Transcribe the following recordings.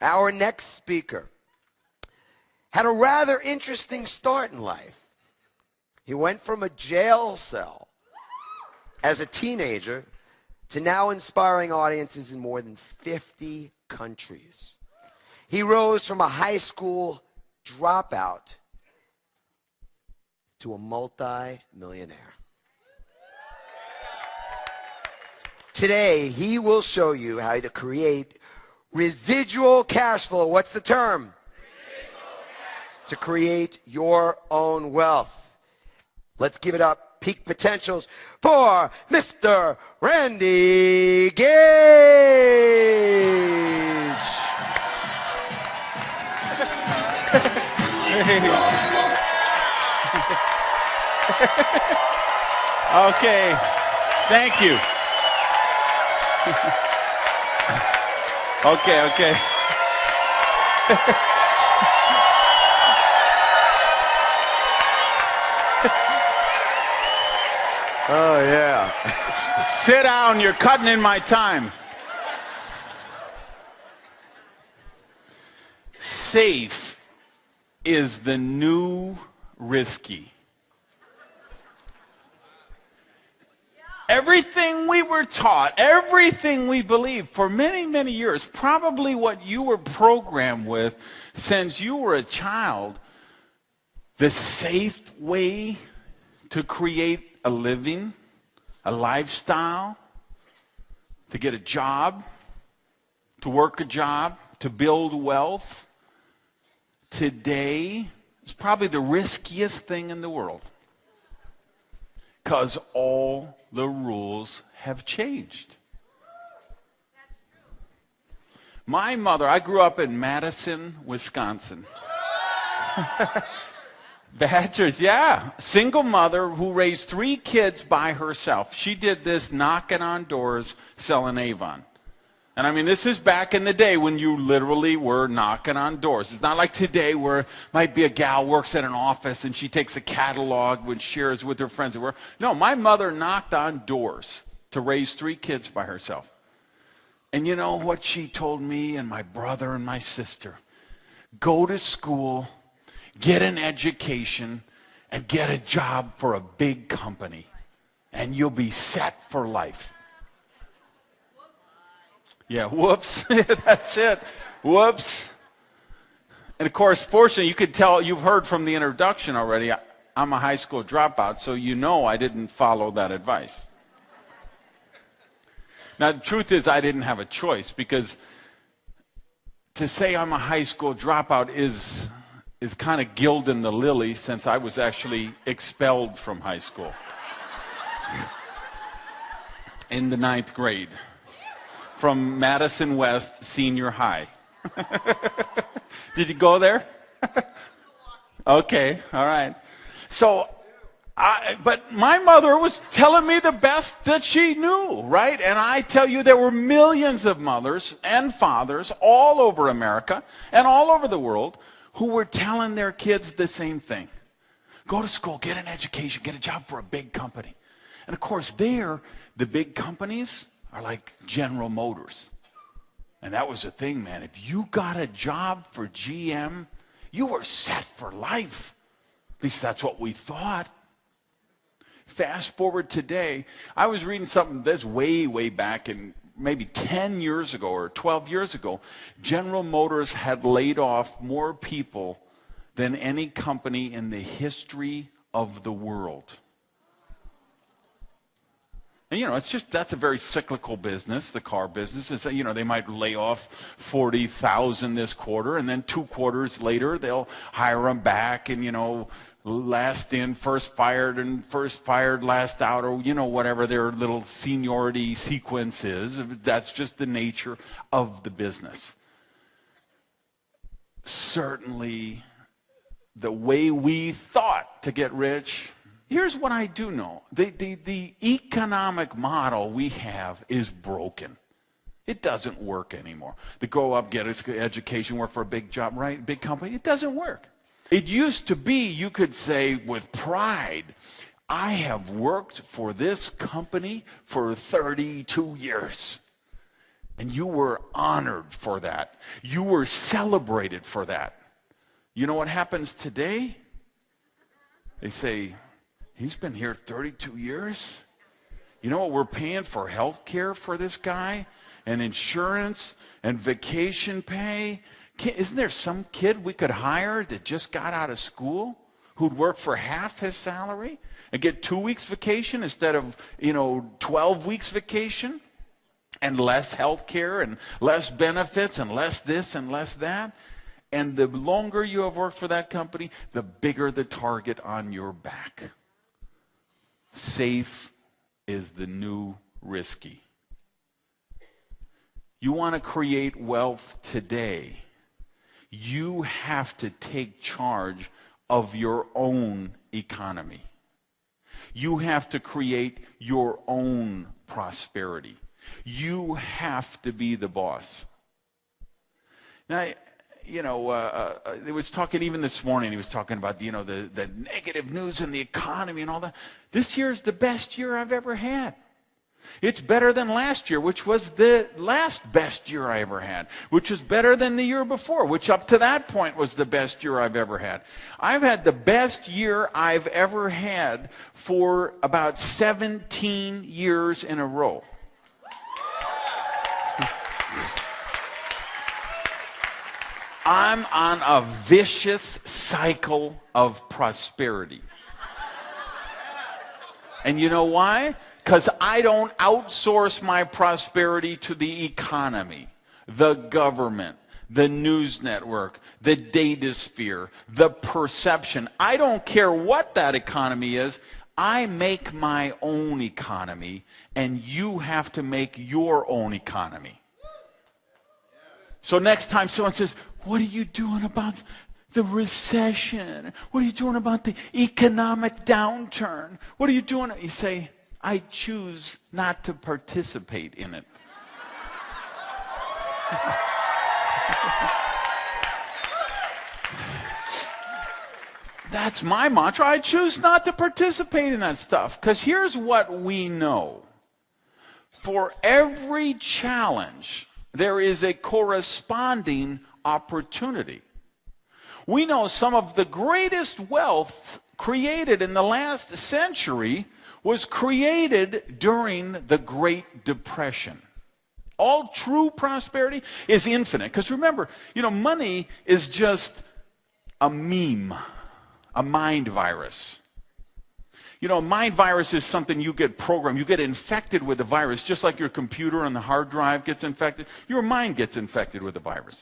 Our next speaker had a rather interesting start in life. He went from a jail cell as a teenager to now inspiring audiences in more than 50 countries. He rose from a high school dropout to a multi-millionaire. Today, he will show you how to create residual cash flow. What's the term? To create your own wealth. Let's give it up, peak potentials, for Mr. Randy Gage. Okay, thank you. Okay. Oh, yeah. Sit down, you're cutting in my time. Safe is the new risky. Everything we were taught, everything we believed for many, many years, probably what you were programmed with since you were a child, the safe way to create a living, a lifestyle, to get a job, to work a job, to build wealth, today is probably the riskiest thing in the world. Because all the rules have changed. My mother, I grew up in Madison, Wisconsin. Badgers, yeah. Single mother who raised 3 kids by herself. She did this knocking on doors, selling Avon. And I mean, this is back in the day when you literally were knocking on doors. It's not like today where it might be a gal works at an office and she takes a catalog and shares with her friends at work. No, my mother knocked on doors to raise 3 kids by herself. And you know what she told me and my brother and my sister? Go to school, get an education, and get a job for a big company, and you'll be set for life. Yeah, whoops. That's it. Whoops. And of course, fortunately, you could tell, you've heard from the introduction already, I'm a high school dropout, so you know I didn't follow that advice. Now, the truth is I didn't have a choice, because to say I'm a high school dropout is kind of gilding the lily, since I was actually expelled from high school in the 9th grade from Madison West Senior High. Did you go there? Okay, all right. So, but my mother was telling me the best that she knew, right? And I tell you, there were millions of mothers and fathers all over America and all over the world who were telling their kids the same thing. Go to school, get an education, get a job for a big company. And of course, the big companies are like General Motors. And that was the thing, man. If you got a job for GM, you were set for life. At least that's what we thought. Fast forward today, I was reading something that's way back in maybe 10 years ago or 12 years ago. General Motors had laid off more people than any company in the history of the world. And you know, that's a very cyclical business, the car business. It's, you know, they might lay off 40,000 this quarter, and then 2 quarters later they'll hire them back, and you know, last in, first fired, and first fired, last out, or you know, whatever their little seniority sequence is. That's just the nature of the business. Certainly, the way we thought to get rich. Here's what I do know. The economic model we have is broken. It doesn't work anymore. To grow up, get an education, work for a big job, right? Big company, it doesn't work. It used to be, you could say with pride, I have worked for this company for 32 years. And you were honored for that. You were celebrated for that. You know what happens today? They say, he's been here 32 years. You know what we're paying for health care for this guy? And insurance and vacation pay? Isn't there some kid we could hire that just got out of school who'd work for half his salary and get 2 weeks vacation instead of, 12 weeks vacation? And less health care and less benefits and less this and less that. And the longer you have worked for that company, the bigger the target on your back. Safe is the new risky. You want to create wealth today, you have to take charge of your own economy. You have to create your own prosperity. You have to be the boss. Now, he was talking even this morning, he was talking about, the negative news in the economy and all that. This year is the best year I've ever had. It's better than last year, which was the last best year I ever had, which was better than the year before, which up to that point was the best year I've ever had. I've had the best year I've ever had for about 17 years in a row. I'm on a vicious cycle of prosperity. And you know why? Because I don't outsource my prosperity to the economy, the government, the news network, the data sphere, the perception. I don't care what that economy is. I make my own economy, and you have to make your own economy. So next time someone says, what are you doing about the recession? What are you doing about the economic downturn? What are you doing? You say, I choose not to participate in it. That's my mantra. I choose not to participate in that stuff. Because here's what we know. For every challenge, there is a corresponding opportunity. We know some of the greatest wealth created in the last century was created during the Great Depression. All true prosperity is infinite. Because remember, money is just a meme, a mind virus. A mind virus is something you get programmed. You get infected with a virus, just like your computer on the hard drive gets infected. Your mind gets infected with a virus.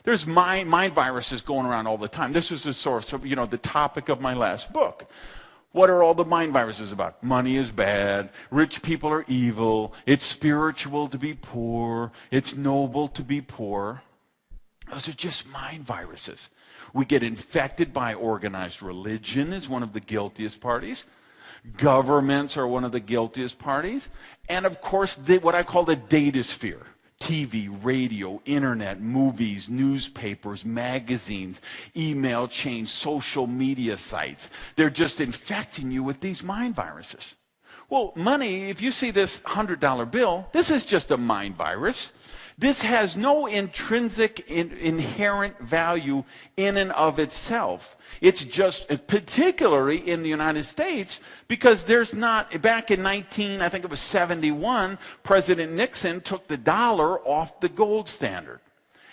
There's mind viruses going around all the time. This was the source of, the topic of my last book. What are all the mind viruses about? Money is bad. Rich people are evil. It's spiritual to be poor. It's noble to be poor. Those are just mind viruses. We get infected by organized religion is one of the guiltiest parties. Governments are one of the guiltiest parties. And of course, what I call the data sphere. TV, radio, internet, movies, newspapers, magazines, email chains, social media sites. They're just infecting you with these mind viruses. Well, money, if you see this $100 bill, this is just a mind virus. This has no intrinsic, inherent value in and of itself. It's just, particularly in the United States, because there's not, back in 71, President Nixon took the dollar off the gold standard.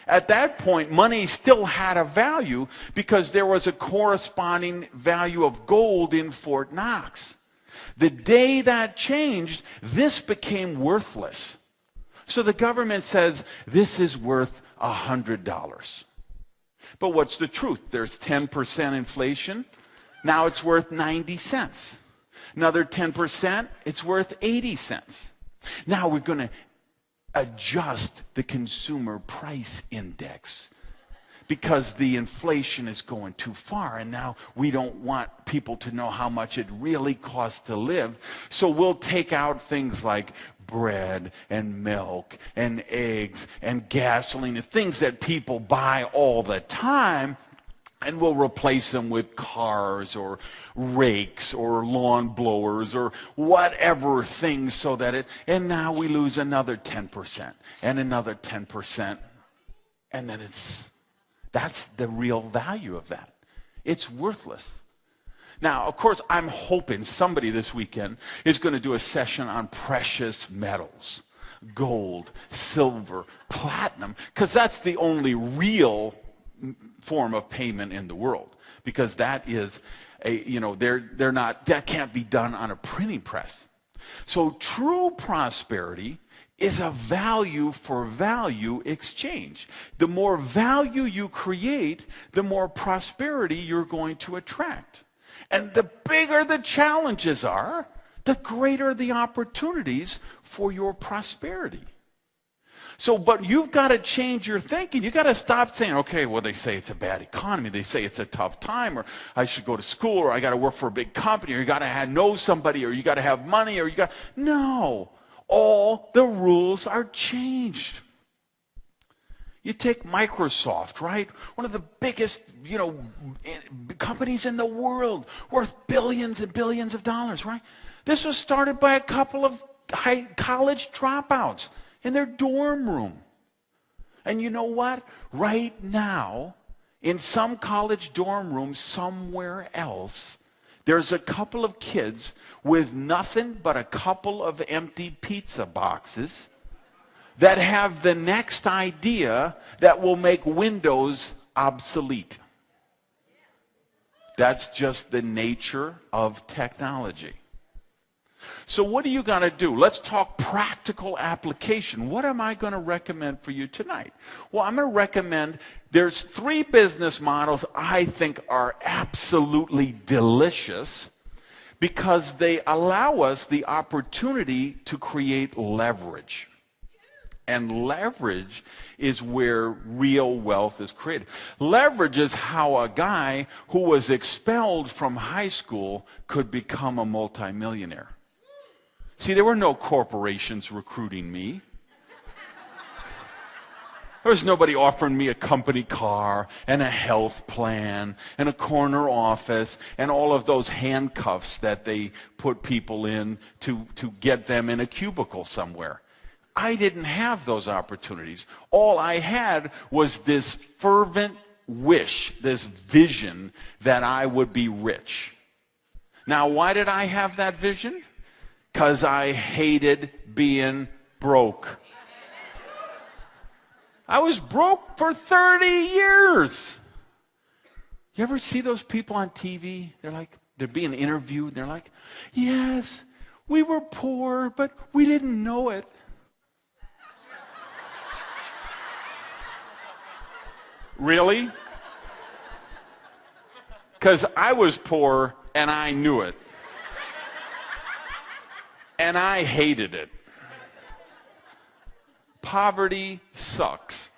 At that point, money still had a value because there was a corresponding value of gold in Fort Knox. The day that changed, this became worthless. So the government says, this is worth $100. But what's the truth? There's 10% inflation. Now it's worth 90 cents. Another 10%, it's worth 80 cents. Now we're going to adjust the consumer price index because the inflation is going too far, and now we don't want people to know how much it really costs to live. So we'll take out things like bread and milk and eggs and gasoline and things that people buy all the time, And we'll replace them with cars or rakes or lawn blowers or whatever things so that and now we lose another 10% and another 10%. And then that's the real value of that. It's worthless. Now, of course, I'm hoping somebody this weekend is going to do a session on precious metals, gold, silver, platinum, because that's the only real form of payment in the world, because that is that can't be done on a printing press. So true prosperity is a value for value exchange. The more value you create, the more prosperity you're going to attract. And the bigger the challenges are, the greater the opportunities for your prosperity. So, but you've got to change your thinking. You've got to stop saying, okay, well, they say it's a bad economy. They say it's a tough time, or I should go to school, or I got to work for a big company, or you got to know somebody, or you got to have money, or No. All the rules are changed. You take Microsoft, right? One of the biggest, companies in the world, worth billions and billions of dollars, right? This was started by a couple of college dropouts in their dorm room. And you know what? Right now, in some college dorm room somewhere else, there's a couple of kids with nothing but a couple of empty pizza boxes that have the next idea that will make Windows obsolete. That's just the nature of technology. So what are you going to do? Let's talk practical application. What am I going to recommend for you tonight? Well, I'm going to recommend there's 3 business models I think are absolutely delicious because they allow us the opportunity to create leverage. And leverage is where real wealth is created. Leverage is how a guy who was expelled from high school could become a multimillionaire. See, there were no corporations recruiting me. There was nobody offering me a company car and a health plan and a corner office and all of those handcuffs that they put people in to get them in a cubicle somewhere. I didn't have those opportunities. All I had was this fervent wish, this vision that I would be rich. Now, why did I have that vision? Because I hated being broke. I was broke for 30 years. You ever see those people on TV? They're being interviewed. They're like, yes, we were poor, but we didn't know it. Really? Because I was poor and I knew it. And I hated it. Poverty sucks.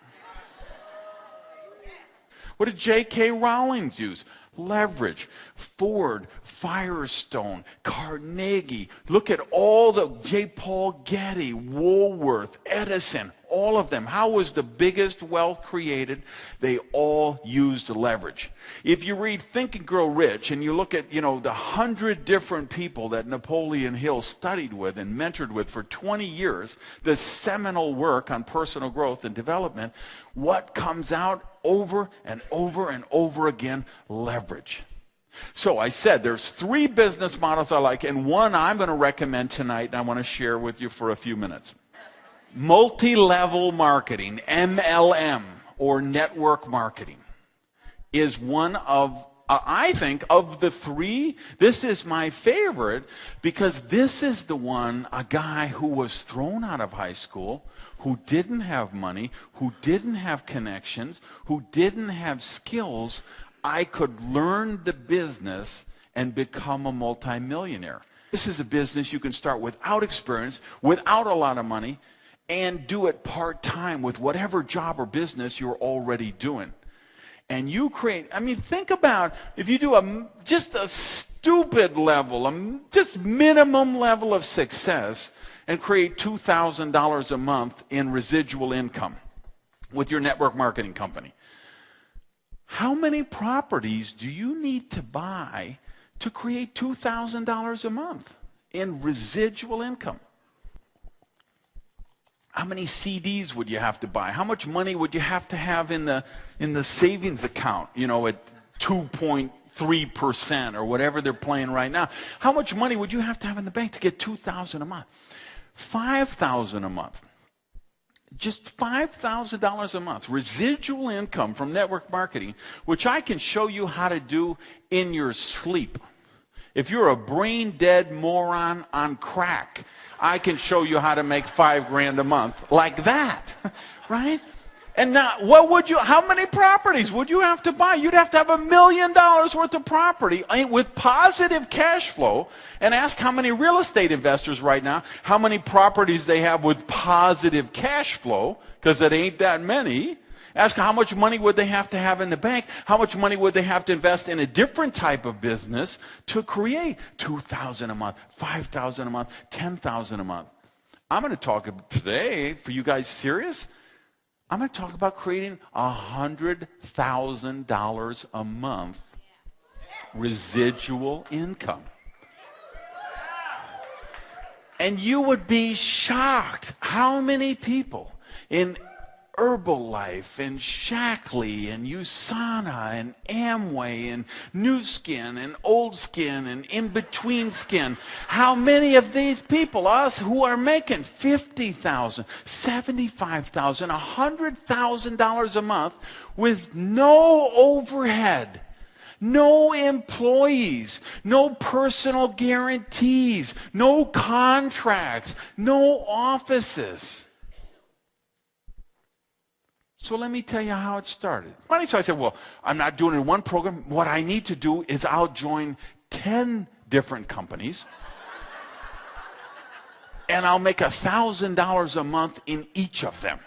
What did J.K. Rowling use? Leverage. Ford, Firestone, Carnegie. Look at all the J. Paul Getty, Woolworth, Edison, all of them. How was the biggest wealth created? They all used leverage. If you read Think and Grow Rich and you look at, the 100 different people that Napoleon Hill studied with and mentored with for 20 years, the seminal work on personal growth and development, what comes out over and over and over again? Leverage. So I said there's 3 business models I like, and one I'm going to recommend tonight and I want to share with you for a few minutes. Multi-level marketing, MLM, or network marketing, is one of, I think, of the 3, this is my favorite because this is the one, a guy who was thrown out of high school, who didn't have money, who didn't have connections, who didn't have skills. I could learn the business and become a multimillionaire. This is a business you can start without experience, without a lot of money, and do it part-time with whatever job or business you're already doing. And you create, think about if you do just a stupid level, just minimum level of success, and create $2,000 a month in residual income with your network marketing company. How many properties do you need to buy to create $2,000 a month in residual income? How many CDs would you have to buy? How much money would you have to have in the savings account, at 2.3% or whatever they're playing right now? How much money would you have to have in the bank to get $2,000 a month? $5,000 a month. Just $5,000 a month. Residual income from network marketing, which I can show you how to do in your sleep. If you're a brain-dead moron on crack, I can show you how to make $5,000 a month like that, right? And now, how many properties would you have to buy? You'd have to have $1 million worth of property with positive cash flow. And ask how many real estate investors right now, how many properties they have with positive cash flow, because it ain't that many. Ask how much money would they have to have in the bank? How much money would they have to invest in a different type of business to create $2,000 a month, $5,000 a month, $10,000 a month? I'm going to talk today, for you guys serious, I'm going to talk about creating $100,000 a month residual income. And you would be shocked how many people in Herbalife and Shackley and USANA and Amway and New Skin and Old Skin and In Between Skin, how many of these people, us who are making $50,000, $75,000, $100,000 a month with no overhead, no employees, no personal guarantees, no contracts, no offices. So let me tell you how it started. So I said, well, I'm not doing it in one program. What I need to do is I'll join 10 different companies, and I'll make $1,000 a month in each of them.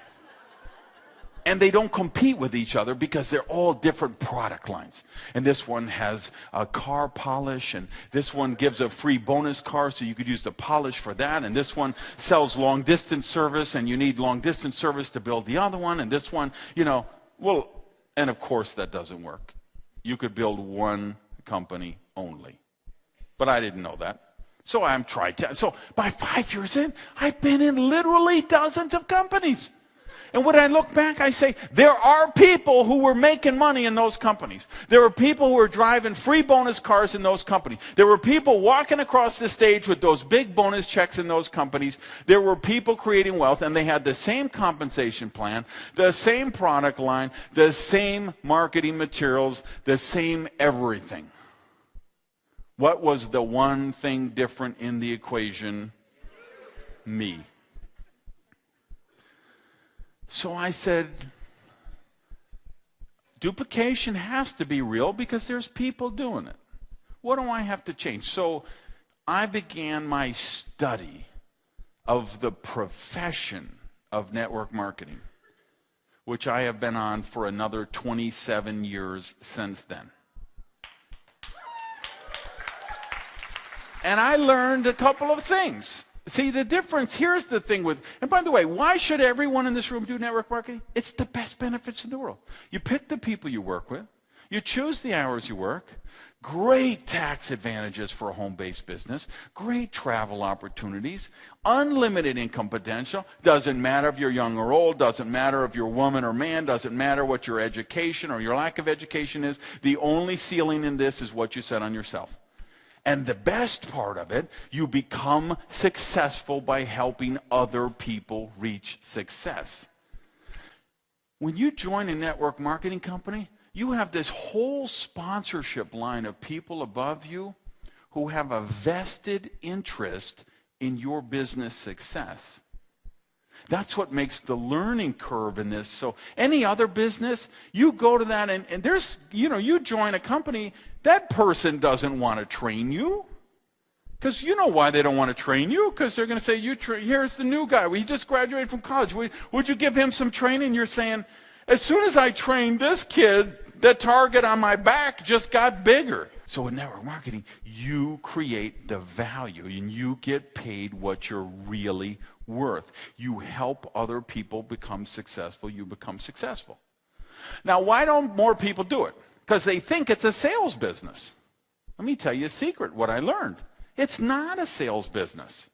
And they don't compete with each other because they're all different product lines. And this one has a car polish, and this one gives a free bonus car so you could use the polish for that. And this one sells long distance service, and you need long distance service to build the other one. And this one, and of course that doesn't work. You could build one company only. But I didn't know that. So I'm trying to. So by 5 years in, I've been in literally dozens of companies. And when I look back, I say, there are people who were making money in those companies. There were people who were driving free bonus cars in those companies. There were people walking across the stage with those big bonus checks in those companies. There were people creating wealth, and they had the same compensation plan, the same product line, the same marketing materials, the same everything. What was the one thing different in the equation? Me. So I said, duplication has to be real because there's people doing it. What do I have to change? So I began my study of the profession of network marketing, which I have been on for another 27 years since then. And I learned a couple of things. See, the difference, here's the thing with, and by the way, why should everyone in this room do network marketing? It's the best benefits in the world. You pick the people you work with. You choose the hours you work. Great tax advantages for a home-based business. Great travel opportunities. Unlimited income potential. Doesn't matter if you're young or old. Doesn't matter if you're woman or man. Doesn't matter what your education or your lack of education is. The only ceiling in this is what you set on yourself. And the best part of it, you become successful by helping other people reach success. When you join a network marketing company, you have this whole sponsorship line of people above you who have a vested interest in your business success. That's what makes the learning curve in this. So any other business, you go to that and there's, you join a company, that person doesn't want to train you. Because you know why they don't want to train you? Because they're going to say, here's the new guy. He just graduated from college. Would you give him some training? You're saying, as soon as I trained this kid, the target on my back just got bigger. So in network marketing, you create the value and you get paid what you're really worth. You help other people become successful. You become successful. Now, why don't more people do it? Because they think it's a sales business. Let me tell you a secret, what I learned. It's not a sales business.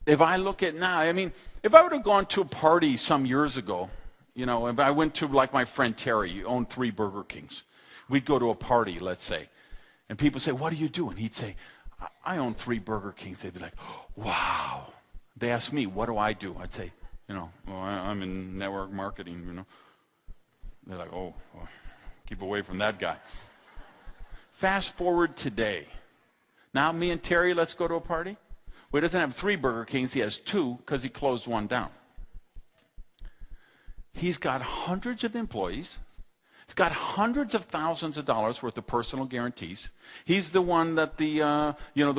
If I look at now, I mean, if I would have gone to a party some years ago, you know, if I went to, like my friend Terry, he owned 3 Burger Kings. We'd go to a party, let's say, and people say, what do you do? And he'd say, I own 3 Burger Kings. They'd be like, wow. They ask me, what do I do? I'd say, you know, well, I'm in network marketing, you know. They're like, oh, well, keep away from that guy. Fast forward today. Now me and Terry, let's go to a party. Well, he doesn't have 3 Burger Kings. He has 2 because he closed 1 down. He's got hundreds of employees. He's got hundreds of thousands of dollars worth of personal guarantees. He's the one that the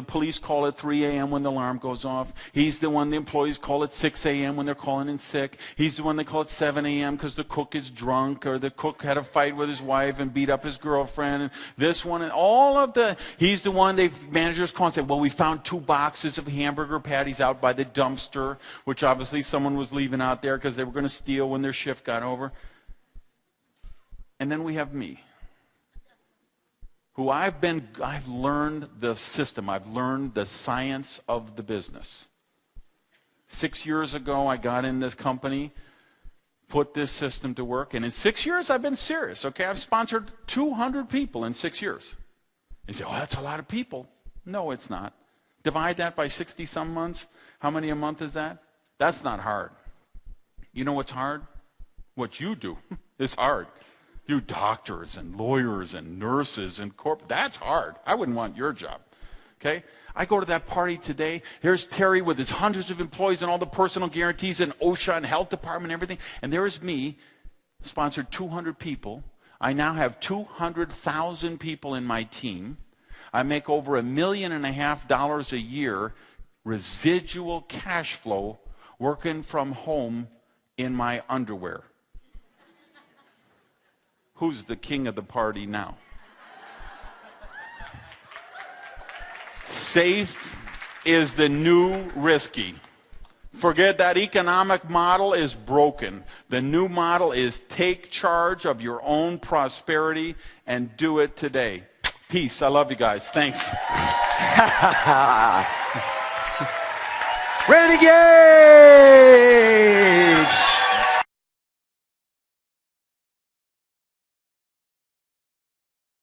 police call at 3 a.m. when the alarm goes off. He's the one the employees call at 6 a.m. when they're calling in sick. He's the one they call at 7 a.m. because the cook is drunk, or the cook had a fight with his wife and beat up his girlfriend. And this one and all of the, he's the one managers call and say, well, we found 2 boxes of hamburger patties out by the dumpster, which obviously someone was leaving out there because they were going to steal when their shift got over. And then we have me, who I've learned the system. I've learned the science of the business. 6 years ago, I got in this company, put this system to work, and in 6 years, I've been serious, okay? I've sponsored 200 people in 6 years. You say, oh, that's a lot of people. No, it's not. Divide that by 60-some months. How many a month is that? That's not hard. You know what's hard? What you do is hard. You doctors and lawyers and nurses and that's hard. I wouldn't want your job, okay? I go to that party today. Here's Terry with his hundreds of employees and all the personal guarantees and OSHA and health department and everything. And there's me, sponsored 200 people. I now have 200,000 people in my team. I make over $1.5 million a year residual cash flow working from home in my underwear. Who's the king of the party now? Safe is the new risky. Forget that economic model is broken. The new model is take charge of your own prosperity and do it today. Peace. I love you guys. Thanks. Renegade!